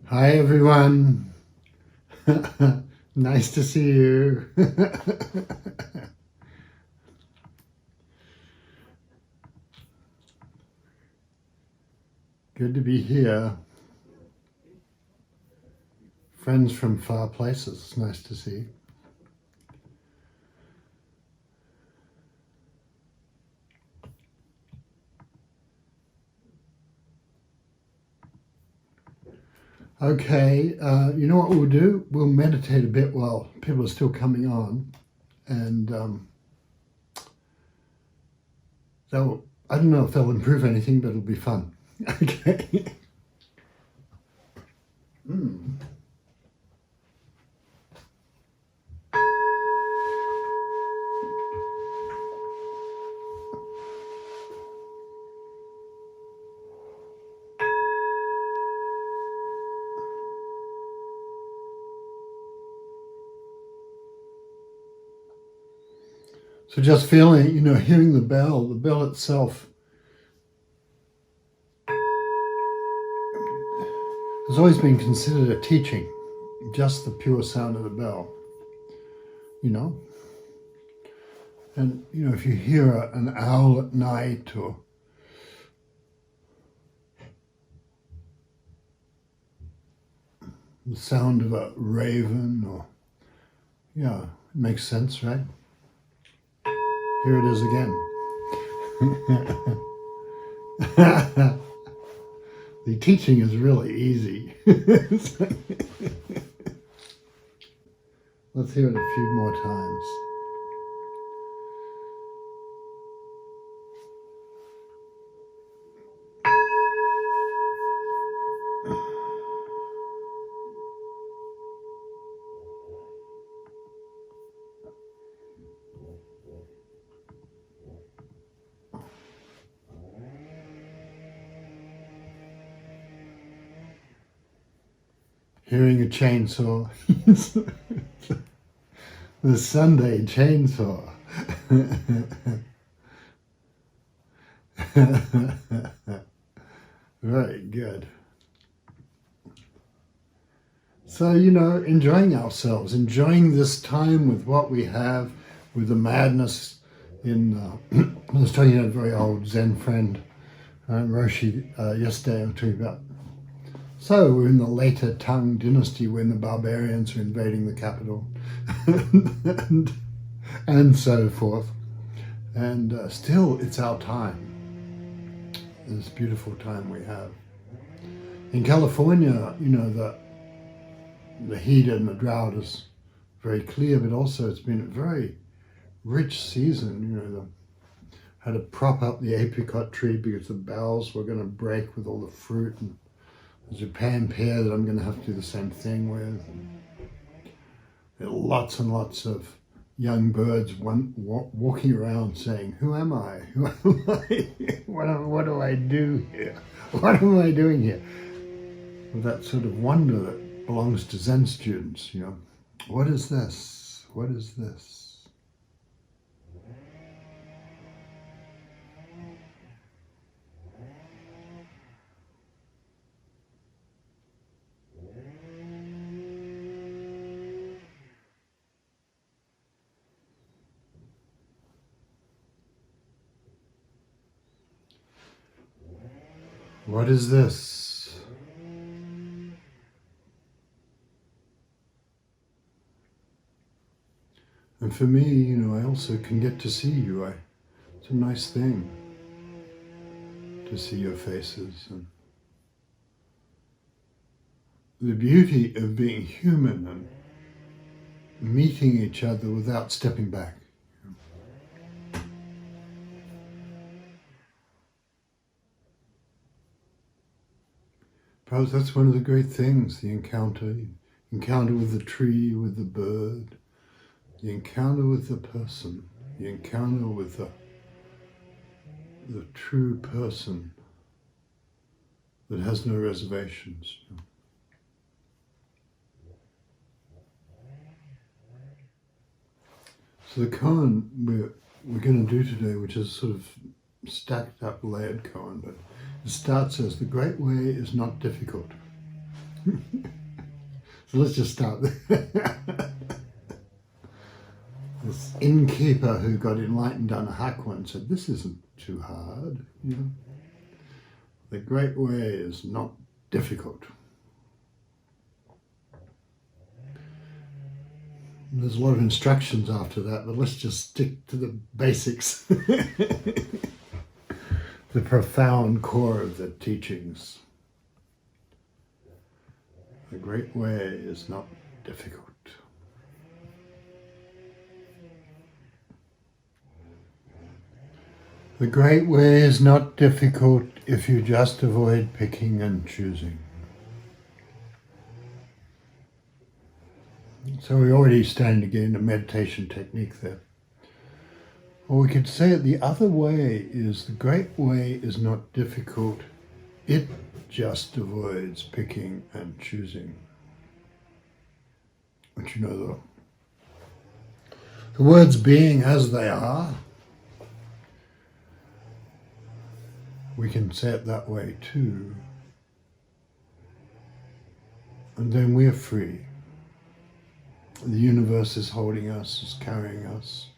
Hi everyone. Nice to see you. Good to be here. Friends from far places. It's nice to see. Okay, you know what we'll do? We'll meditate a bit while people are still coming on. And I don't know if they'll improve anything, but it'll be fun. Okay. So just feeling, hearing the bell itself has always been considered a teaching, just the pure sound of the bell, And, if you hear an owl at night or the sound of a raven it makes sense, right? Here it is again. The teaching is really easy. Let's hear it a few more times. Hearing a chainsaw. The Sunday chainsaw. Very good. So, enjoying ourselves, enjoying this time with what we have, with the madness in, I was talking to a very old Zen friend, Roshi, yesterday. I was talking about, so we're in the later Tang dynasty when the barbarians are invading the capital and so forth. And still, it's our time, this beautiful time we have. In California, the heat and the drought is very clear, but also it's been a very rich season. Had to prop up the apricot tree because the boughs were going to break with all the fruit, and the Japan pear that I'm going to have to do the same thing with. And there are lots and lots of young birds walking around saying, "Who am I? Who am I? What do I do here? What am I doing here?" With that sort of wonder that belongs to Zen students, What is this? What is this? What is this? And for me, I also can get to see you. It's a nice thing to see your faces. And the beauty of being human and meeting each other without stepping back. Perhaps that's one of the great things, the encounter with the tree, with the bird, the encounter with the person, the encounter with the true person that has no reservations. So the koan we're going to do today, which is sort of stacked up layered koan, but it starts as the great way is not difficult. So let's just start there. This innkeeper who got enlightened on a Hakwan said, "This isn't too hard, you know. The great way is not difficult." There's a lot of instructions after that, but let's just stick to the basics. The profound core of the teachings. The great way is not difficult. The great way is not difficult if you just avoid picking and choosing. So we're already starting to get into meditation technique there. Or we could say it the other way is the great way is not difficult. It just avoids picking and choosing. But you know, the words being as they are, we can say it that way too. And then we're free. The universe is holding us, is carrying us.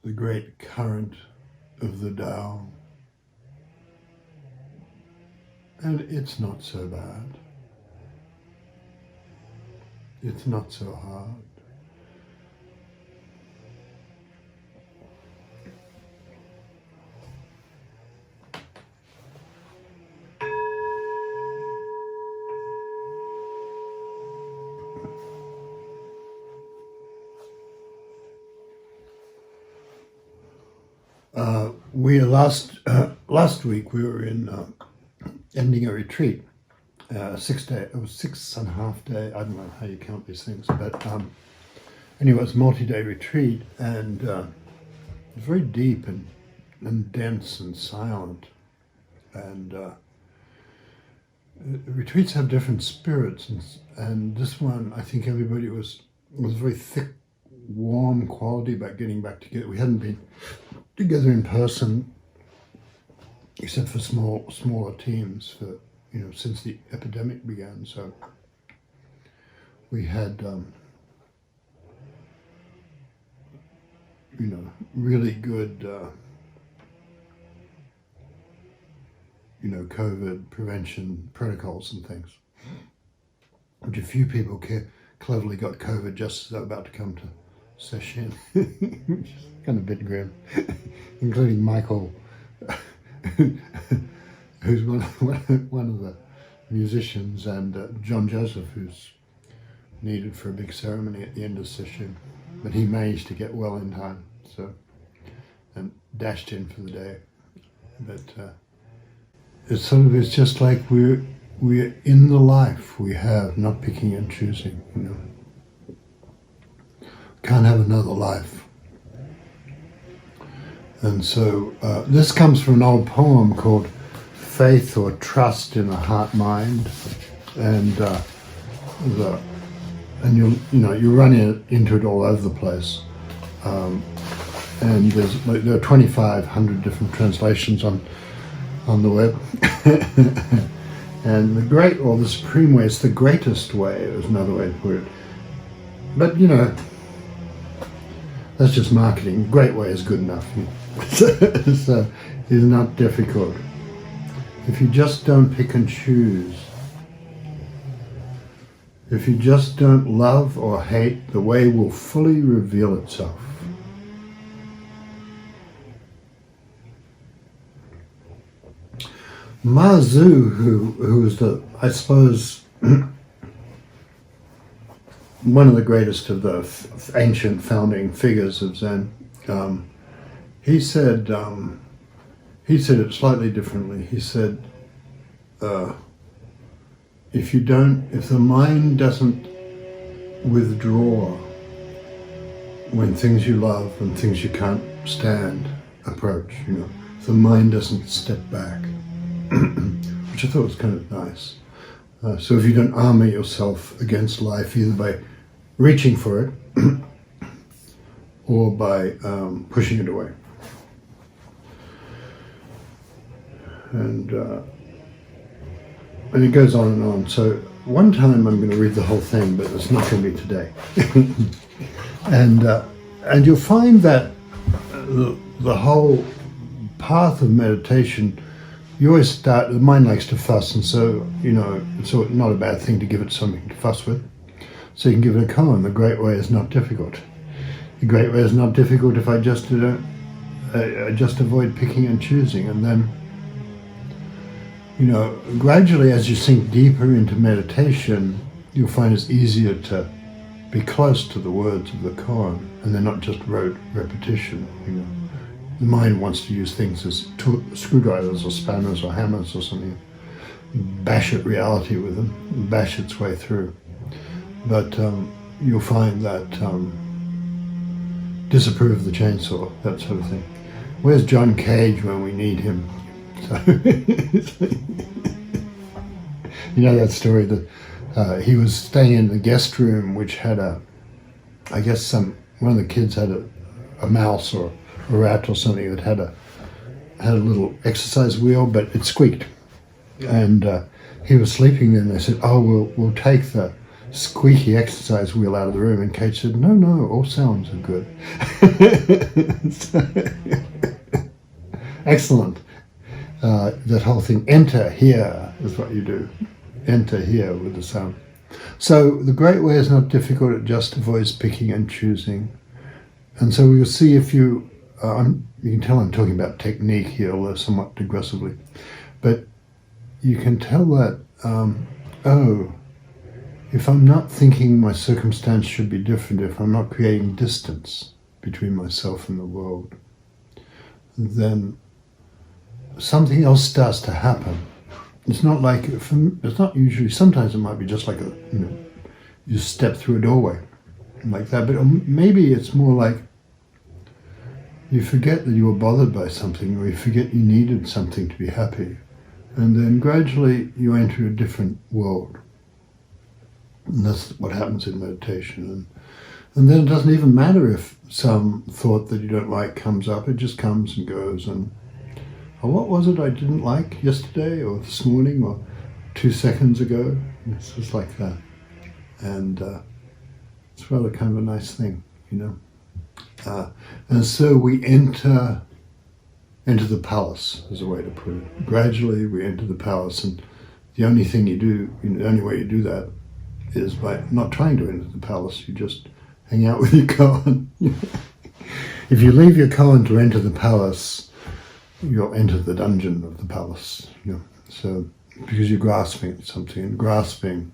The great current of the Tao. And it's not so bad. It's not so hard. Last week we were in ending a retreat, 6 day. It was 6.5 day. I don't know how you count these things, but anyway, it was a multi-day retreat, and it was very deep and dense and silent. And retreats have different spirits, and this one, I think everybody was very thick, warm quality about getting back together. We hadn't been together in person, except for smaller teams for, you know, since the epidemic began. So we had, you know, really good, you know, COVID prevention protocols and things, which a few people cleverly got COVID just as they were about to come to session, which is kind of a bit grim, including Michael, who's one of the musicians, and John Joseph, who's needed for a big ceremony at the end of the session, but he managed to get well in time, so, and dashed in for the day. But it's just like we're in the life we have, not picking and choosing, you know. Can't have another life. And so this comes from an old poem called Faith or Trust in the Heart Mind, and you run into it all over the place, and there are 2,500 different translations on the web. And the supreme way, it's the greatest way, is another way to put it. But you know, that's just marketing. Great way is good enough. So it's not difficult. If you just don't pick and choose, if you just don't love or hate, the way will fully reveal itself. Ma Zhu, who's I suppose one of the greatest of the ancient founding figures of Zen, he said it slightly differently. He said, if the mind doesn't withdraw when things you love and things you can't stand approach, you know, if the mind doesn't step back, which I thought was kind of nice. So if you don't armor yourself against life either by reaching for it or by pushing it away. And it goes on and on. So one time I'm going to read the whole thing, but it's not going to be today. And you'll find that the whole path of meditation, you always start, the mind likes to fuss, and so, it's not a bad thing to give it something to fuss with. So you can give it a koan. The great way is not difficult. The great way is not difficult if I just avoid picking and choosing. And then, gradually as you sink deeper into meditation, you'll find it's easier to be close to the words of the koan, and they're not just rote repetition. The mind wants to use things as screwdrivers or spanners or hammers or something, bash at reality with them, bash its way through. But you'll find that disapprove of the chainsaw, that sort of thing. Where's John Cage when we need him? So, that story that he was staying in the guest room, which had one of the kids had a mouse or a rat or something that had a little exercise wheel, but it squeaked. And he was sleeping there, and they said, "Oh, we'll take the squeaky exercise wheel out of the room." And Cage said, "No, all sounds are good." Excellent. That whole thing, enter here, is what you do. Enter here with the sound. So the great way is not difficult, it just avoids picking and choosing. And so we will see if you can tell I'm talking about technique here, although somewhat digressively, but you can tell that, if I'm not thinking my circumstance should be different, if I'm not creating distance between myself and the world, then something else starts to happen. It's not like, it's not usually, sometimes it might be just like you step through a doorway like that, but maybe it's more like you forget that you were bothered by something, or you forget you needed something to be happy, and then gradually you enter a different world. And that's what happens in meditation. And then it doesn't even matter if some thought that you don't like comes up, it just comes and goes. And what was it I didn't like yesterday or this morning or 2 seconds ago? It's just like that. And it's rather kind of a nice thing, And so we enter the palace, is a way to put it. Gradually we enter the palace, and the only thing you do, the only way you do that is by not trying to enter the palace. You just hang out with your koan. If you leave your koan to enter the palace, you'll enter the dungeon of the palace. So because you're grasping at something, and grasping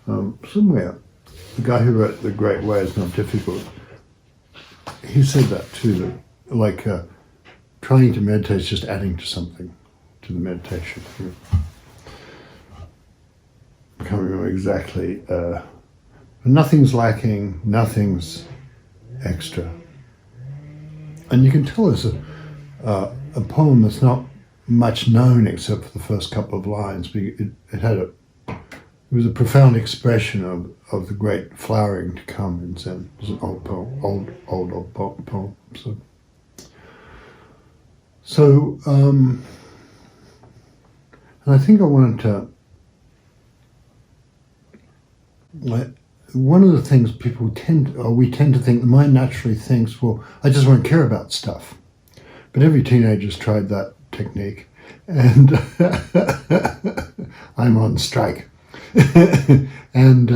somewhere. The guy who wrote The Great Way is Not Difficult, he said that too, that trying to meditate is just adding to something, to the meditation. I can't remember exactly. Nothing's lacking, nothing's extra. And you can tell it's a poem that's not much known except for the first couple of lines. It was a profound expression of the great flowering to come in Zen. It was an old poem, old poem. So and I think I wanted to, one of the things we tend to think, the mind naturally thinks, well, I just won't care about stuff. But every teenager's tried that technique, and I'm on strike. and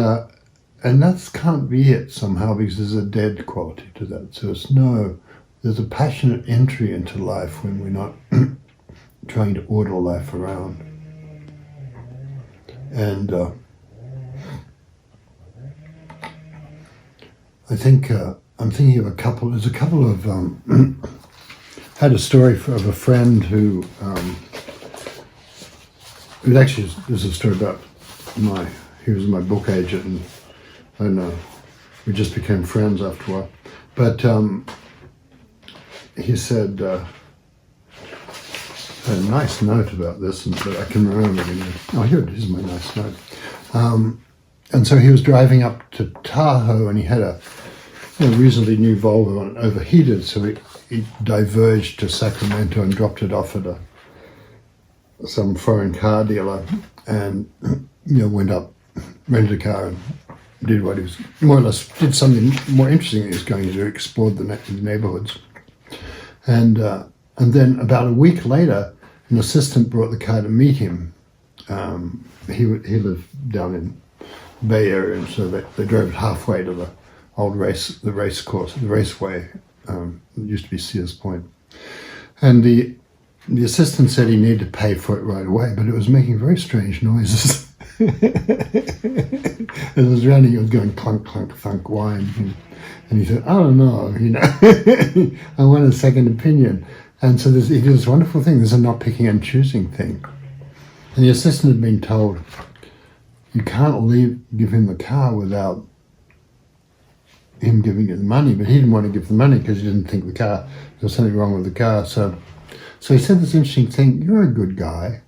that can't be it somehow, because there's a dead quality to that. So there's a passionate entry into life when we're not trying to order life around. And I think I'm thinking of there's a couple of, had a story of a friend who actually, there's a story about he was my book agent, and I don't know, we just became friends after a while. But he said, a nice note about this, but I can remember it. Here it is, my nice note. And so he was driving up to Tahoe, and he had a reasonably new Volvo and it overheated, so it diverged to Sacramento and dropped it off at some foreign car dealer, and went up, rented a car, and did what he was more or less did something more interesting. He was going to do, explored the neighborhoods, and then about a week later, an assistant brought the car to meet him. He lived down in the Bay Area, and so they drove it halfway to the old race course, the raceway. It used to be Sears Point, and the assistant said he needed to pay for it right away, but it was making very strange noises. As it was running, it was going clunk, clunk, thunk, whine, and he said, "I don't know, I want a second opinion." And so he did this wonderful thing. There's a not picking and choosing thing. And the assistant had been told, you can't give him the car without him giving you the money. But he didn't want to give the money because he didn't think there was something wrong with the car. So he said this interesting thing, you're a good guy,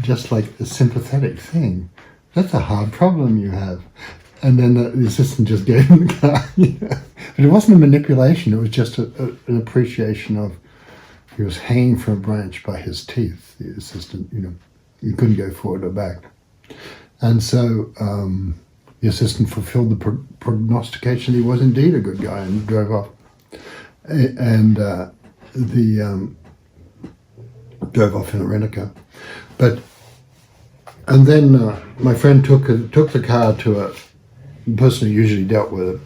just like a sympathetic thing. That's a hard problem you have. And then the assistant just gave him the car. But it wasn't a manipulation, it was just an appreciation of, he was hanging from a branch by his teeth, the assistant, you couldn't go forward or back. And so the assistant fulfilled the prognostication. He was indeed a good guy and drove off. And drove off in a rent-a-car. And then my friend took the car to a person who usually dealt with it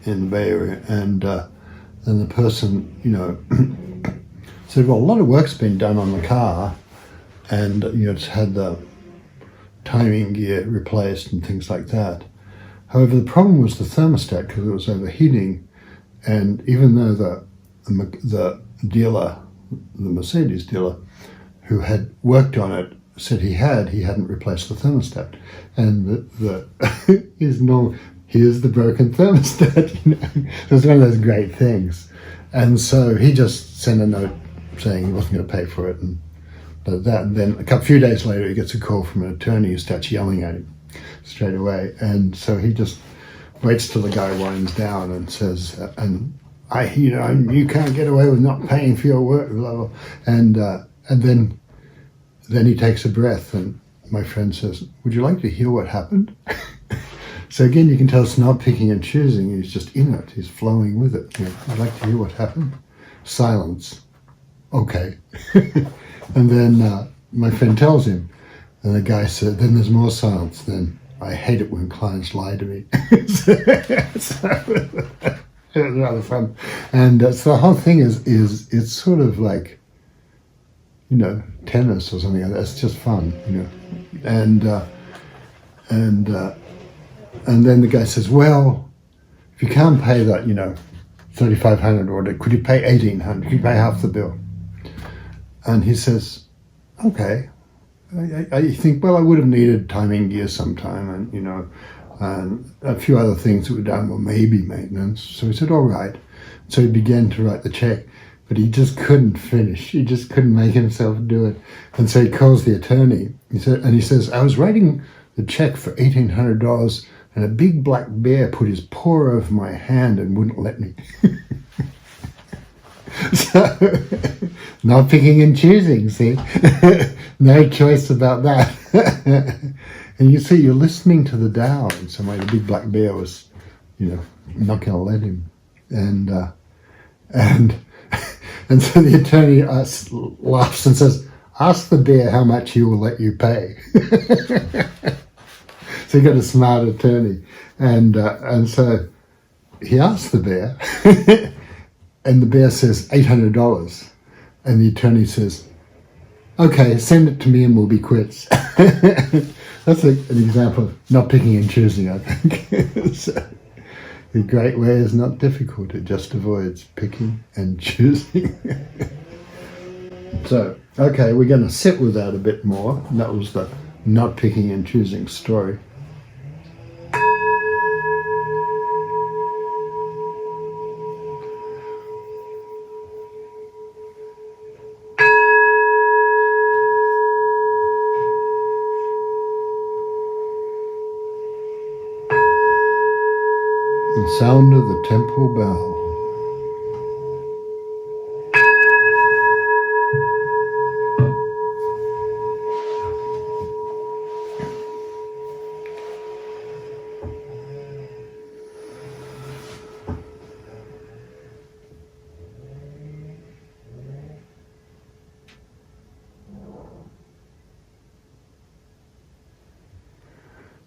in the Bay Area, and the person, said, well, a lot of work's been done on the car, and it's had the timing gear replaced and things like that. However, the problem was the thermostat, because it was overheating, and even though the dealer, the Mercedes dealer, who had worked on it, said he hadn't replaced the thermostat, and here's the broken thermostat. It was one of those great things, and so he just sent a note saying he wasn't going to pay for it, and then a few days later he gets a call from an attorney who starts yelling at him straight away, and so he just waits till the guy winds down and says, you can't get away with not paying for your work, blah, blah. And then he takes a breath, and my friend says, would you like to hear what happened? So again, you can tell it's not picking and choosing. He's just in it. He's flowing with it. I'd like to hear what happened. Silence. Okay. And then my friend tells him, and the guy said, then there's more silence. Then I hate it when clients lie to me. So it was rather fun. And so the whole thing is it's sort of like, tennis or something like that. It's just fun, And then the guy says, well, if you can't pay that, $3,500 order, could you pay $1,800? Could you pay half the bill? And he says, okay. I think, well, I would have needed timing gear sometime, and a few other things that were done were maybe maintenance. So he said, all right. So he began to write the check, but he just couldn't finish. He just couldn't make himself do it. And so he calls the attorney. He says, I was writing the check for $1,800, and a big black bear put his paw over my hand and wouldn't let me. So, not picking and choosing, see? No choice about that. And you see, you're listening to the Tao in some way. The big black bear was, not going to let him. And so the attorney laughs and says, ask the bear how much he will let you pay. So he got a smart attorney. And so he asked the bear, and the bear says $800. And the attorney says, okay, send it to me and we'll be quits. That's an example of not picking and choosing, I think. So, the great way is not difficult. It just avoids picking and choosing. So, okay, we're going to sit with that a bit more. And that was the not picking and choosing story. sound of the temple bell.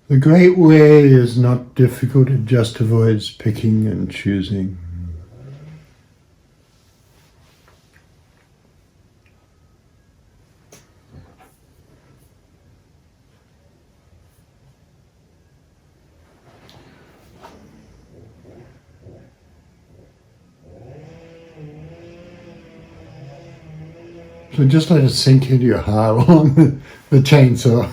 The great way is not difficult, it just avoids picking and choosing. So just let it sink into your heart along the chainsaw.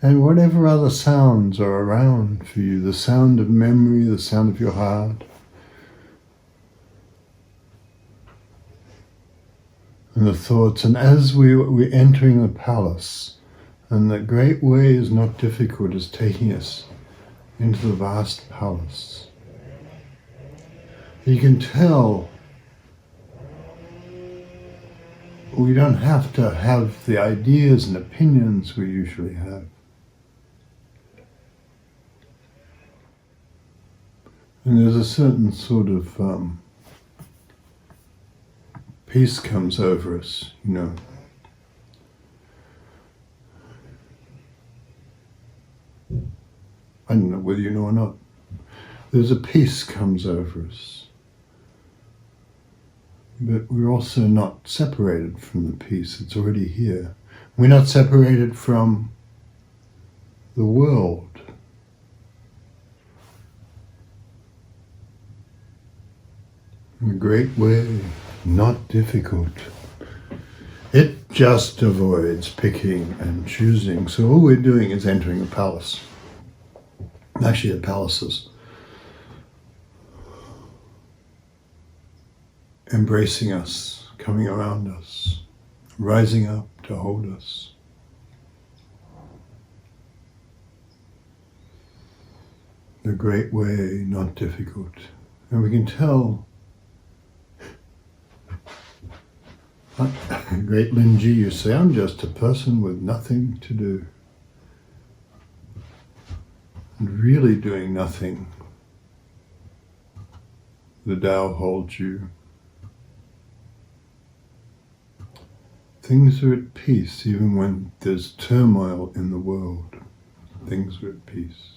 And whatever other sounds are around for you, the sound of memory, the sound of your heart, and the thoughts. And as we're entering the palace, and the great way is not difficult, is taking us into the vast palace. You can tell we don't have to have the ideas and opinions we usually have. And there's a certain sort of peace comes over us, you know. I don't know whether you know or not. There's a peace comes over us. But we're also not separated from the peace. It's already here. We're not separated from the world. A great way, not difficult. It just avoids picking and choosing. So all we're doing is entering a palace. Actually, a palaces. Embracing us, coming around us, rising up to hold us. The great way, not difficult. And we can tell great Linji, you say, I'm just a person with nothing to do. And really doing nothing. The Tao holds you. Things are at peace even when there's turmoil in the world. Things are at peace.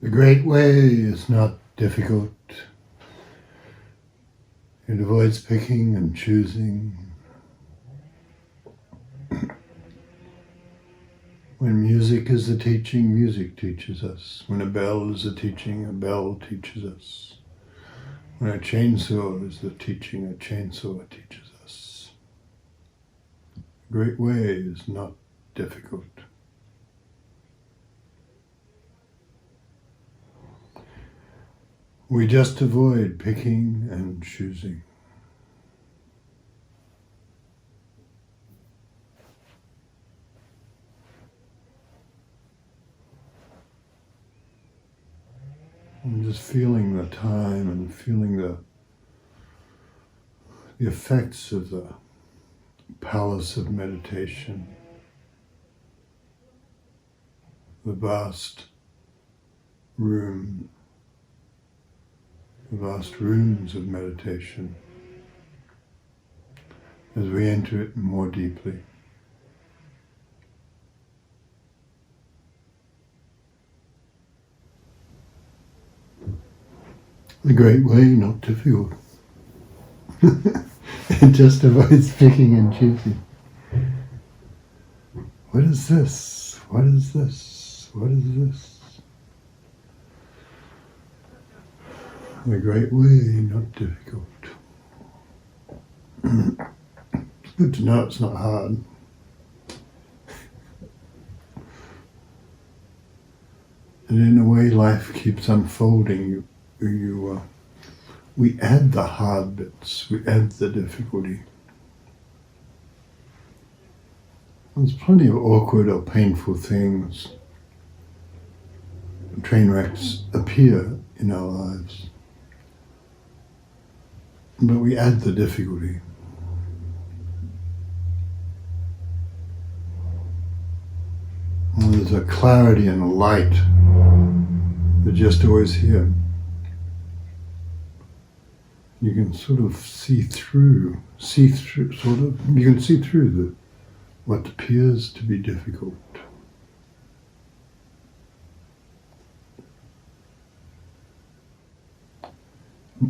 The great way is not difficult. It avoids picking and choosing. When music is the teaching, music teaches us. When a bell is the teaching, a bell teaches us. When a chainsaw is the teaching, a chainsaw teaches us. The great way is not difficult. We just avoid picking and choosing. I'm just feeling the time and feeling the effects of the palace of meditation, the vast room, the vast rooms of meditation as we enter it more deeply. The great way, not difficult. It just avoids picking and choosing. What is this? What is this? What is this? The great way, not difficult. It's good to know it's not hard. And in a way, life keeps unfolding. We add the hard bits, we add the difficulty. There's plenty of awkward or painful things. Train wrecks appear in our lives. But we add the difficulty. And there's a clarity and a light that just always here. You can sort of see through what appears to be difficult.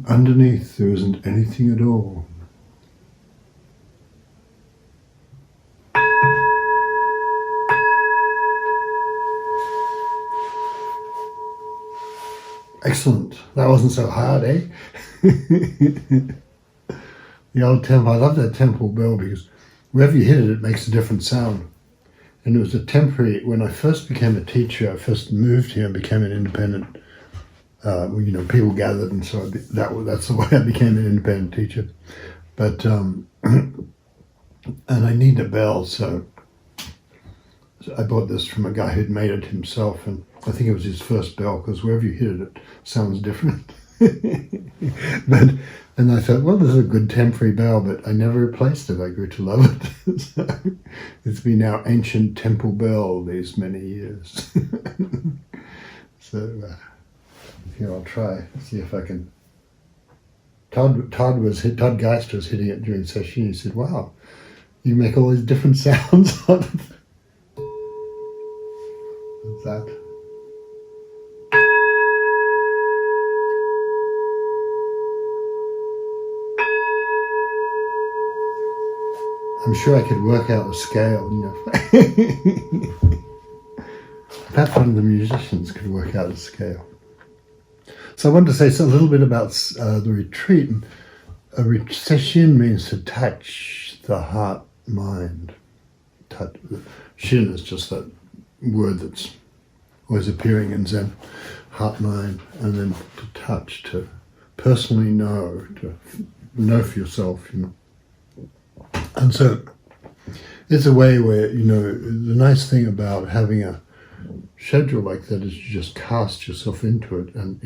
Underneath there isn't anything at all. Excellent. That wasn't so hard, eh? The old temple. I love that temple bell because wherever you hit it, it makes a different sound. And it was a temporary. When I first became a teacher, I first moved here and became an independent. People gathered, and so that's the way I became an independent teacher. But and I needed a bell, so I bought this from a guy who'd made it himself, and I think it was his first bell because wherever you hit it, it sounds different. And I thought, well, this is a good temporary bell, but I never replaced it. I grew to love it. So it's been our ancient temple bell these many years. So here, I'll try, see if I can. Todd Geist was hitting it during session. He said, wow, you make all these different sounds on it. What's that? I'm sure I could work out a scale, Perhaps one of the musicians could work out a scale. So I wanted to say a little bit about the retreat. Sesshin means to touch the heart, mind. Shin is just that word that's always appearing in Zen, heart, mind, and then to touch, to personally know, to know for yourself, And so it's a way where, the nice thing about having a schedule like that is you just cast yourself into it, and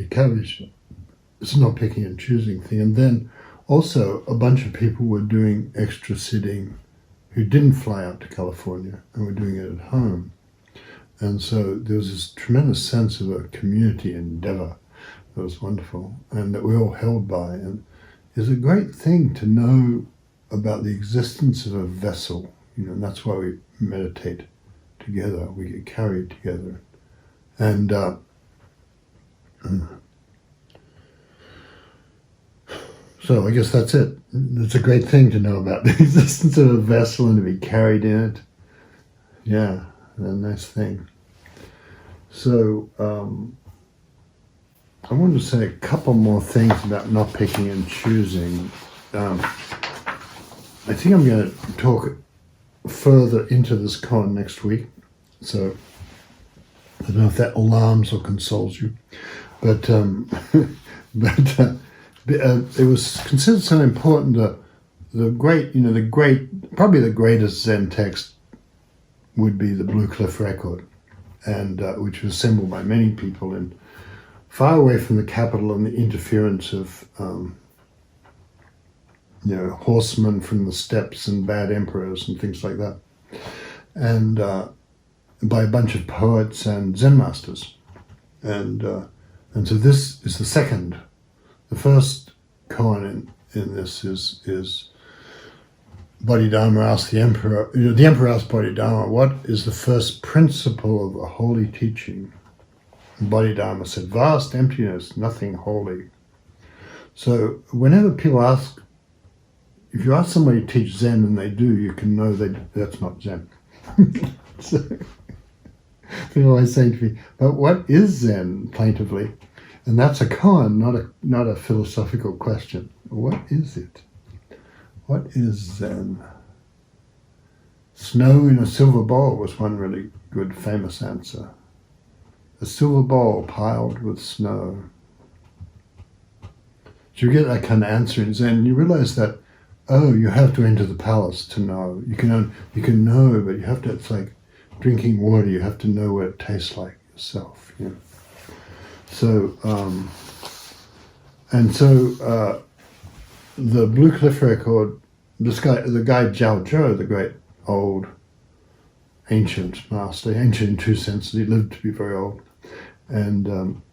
it's not picking and choosing thing. And then also a bunch of people were doing extra sitting who didn't fly out to California and were doing it at home. And so there was this tremendous sense of a community endeavor that was wonderful and that we all held by. And it's a great thing to know about the existence of a vessel, and that's why we meditate together, we get carried together. And so I guess that's it. It's a great thing to know about the existence of a vessel and to be carried in it. Yeah, a nice thing. So I wanted to say a couple more things about not picking and choosing. I think I'm going to talk further into this koan next week. So I don't know if that alarms or consoles you, but it was considered so important that probably the greatest Zen text would be the Blue Cliff Record, and which was assembled by many people in far away from the capital and the interference of horsemen from the steppes and bad emperors and things like that, and by a bunch of poets and Zen masters, and so this is the second. The first koan in this is Bodhidharma asked the emperor. The emperor asked Bodhidharma, "What is the first principle of a holy teaching?" And Bodhidharma said, "Vast emptiness, nothing holy." So whenever people ask, if you ask somebody to teach Zen and they do, you can know that's not Zen. So people always say to me, "But what is Zen?" plaintively, and that's a koan, not a philosophical question. What is it? What is Zen? Snow in a silver bowl was one really good, famous answer. A silver bowl piled with snow. So you get that kind of answer in Zen, and you realize that, you have to enter the palace to know. You can know, but you have to. It's like drinking water. You have to know what it tastes like yourself. So, the Blue Cliff Record. The guy Zhao Zhou, the great old ancient master, ancient in two senses. He lived to be very old, and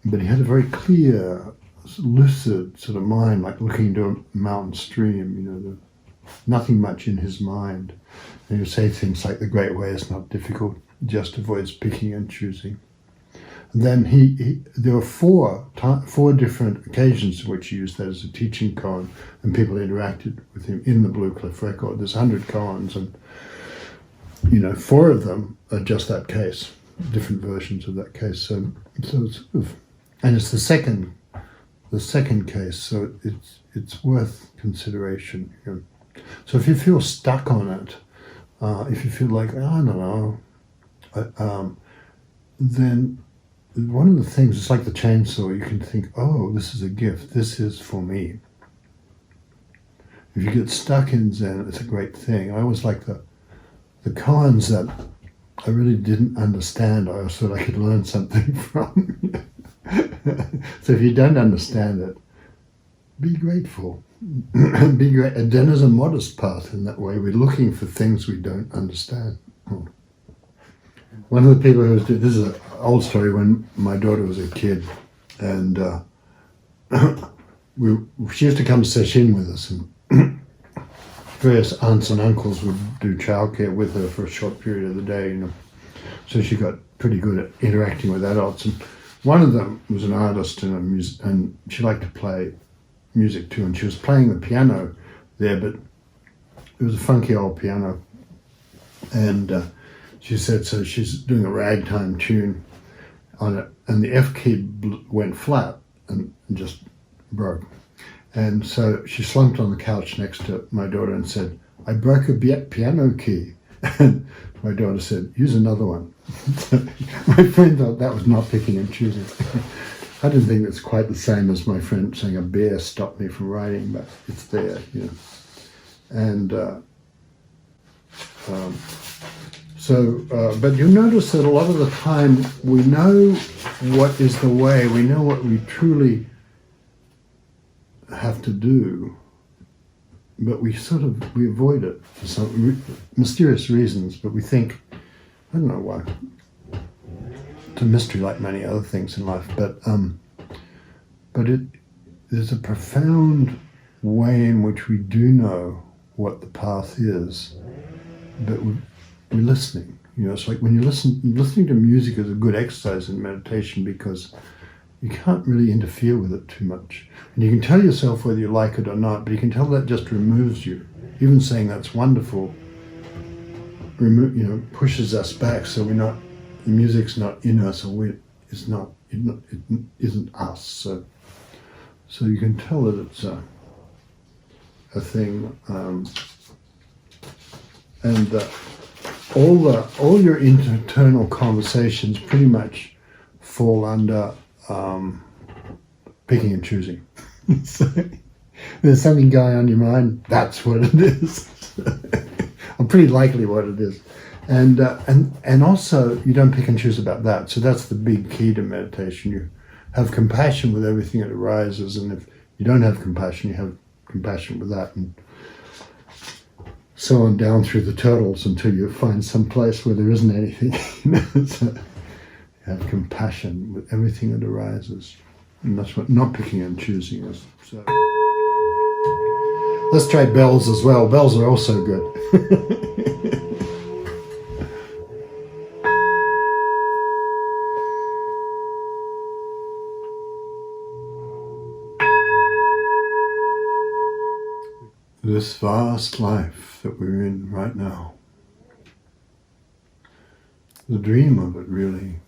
but he had a very clear, lucid sort of mind, like looking into a mountain stream. Nothing much in his mind. And he would say things like, "The great way is not difficult, just avoids picking and choosing." then there were four different occasions in which he used that as a teaching koan, and people interacted with him in the Blue Cliff record. There's 100 koans, and four of them are just that case, different versions of that case. So it's sort of, and it's the second case, so it's worth consideration. So if you feel stuck on it, if you feel like, I don't know, then one of the things, it's like the chainsaw, you can think, oh, this is a gift, this is for me. If you get stuck in Zen, it's a great thing. I always like the koans that I really didn't understand, I always thought I could learn something from. So if you don't understand it, be grateful. Be great. And Zen is a modest path in that way. We're looking for things we don't understand. One of the people who was doing, this is an old story, when my daughter was a kid, and she used to come session with us, and various aunts and uncles would do childcare with her for a short period of the day, So she got pretty good at interacting with adults. And one of them was an artist and she liked to play music too, and she was playing the piano there, but it was a funky old piano, and she said, so she's doing a ragtime tune on it, and the F key went flat and just broke, and so she slumped on the couch next to my daughter and said, I broke a piano key. And my daughter said, use another one. My friend thought that was not picking and choosing. I didn't think it's quite the same as my friend saying a bear stopped me from writing, but it's there, And but you notice that a lot of the time we know what is the way, we know what we truly have to do, but we avoid it for some mysterious reasons, but we think, I don't know why. It's a mystery like many other things in life, but there's a profound way in which we do know what the path is, but we're listening. It's like when listening to music is a good exercise in meditation, because you can't really interfere with it too much. And you can tell yourself whether you like it or not, but you can tell that just removes you. Even saying that's wonderful, pushes us back, so the music's not in us, or it isn't us. So you can tell that it's a thing, and all your internal conversations pretty much fall under picking and choosing. So there's something going on in your mind. That's what it is. I'm pretty likely what it is, and also you don't pick and choose about that. So that's the big key to meditation. You have compassion with everything that arises, and if you don't have compassion, you have compassion with that, and so on down through the turtles until you find some place where there isn't anything. So you have compassion with everything that arises, and that's what not picking and choosing is. So let's try bells as well. Bells are also good. This vast life that we're in right now, the dream of it really,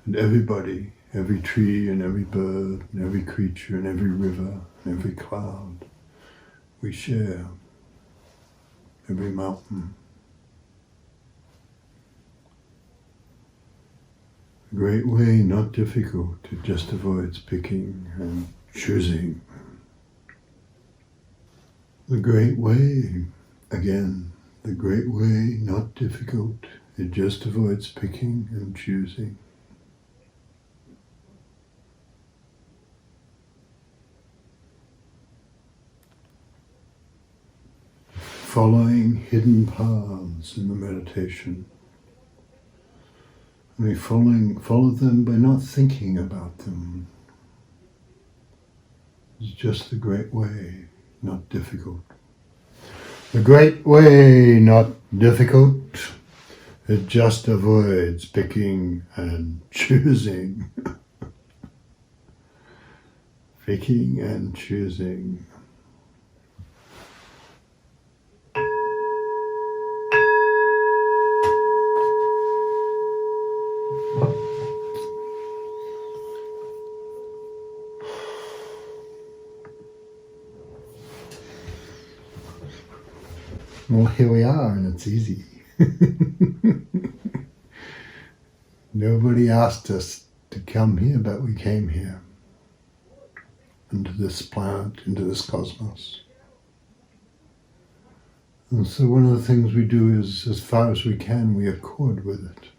and everybody, every tree and every bird and every creature and every river and every cloud we share, every mountain. A great way, not difficult, it just avoids picking and choosing. The great way, again, the great way, not difficult, it just avoids picking and choosing. Following hidden paths in the meditation. And we follow them by not thinking about them. It's just the great way, not difficult. The great way, not difficult. It just avoids picking and choosing. Picking and choosing. Well, here we are, and it's easy. Nobody asked us to come here, but we came here. Into this planet, into this cosmos. And so one of the things we do is, as far as we can, we accord with it.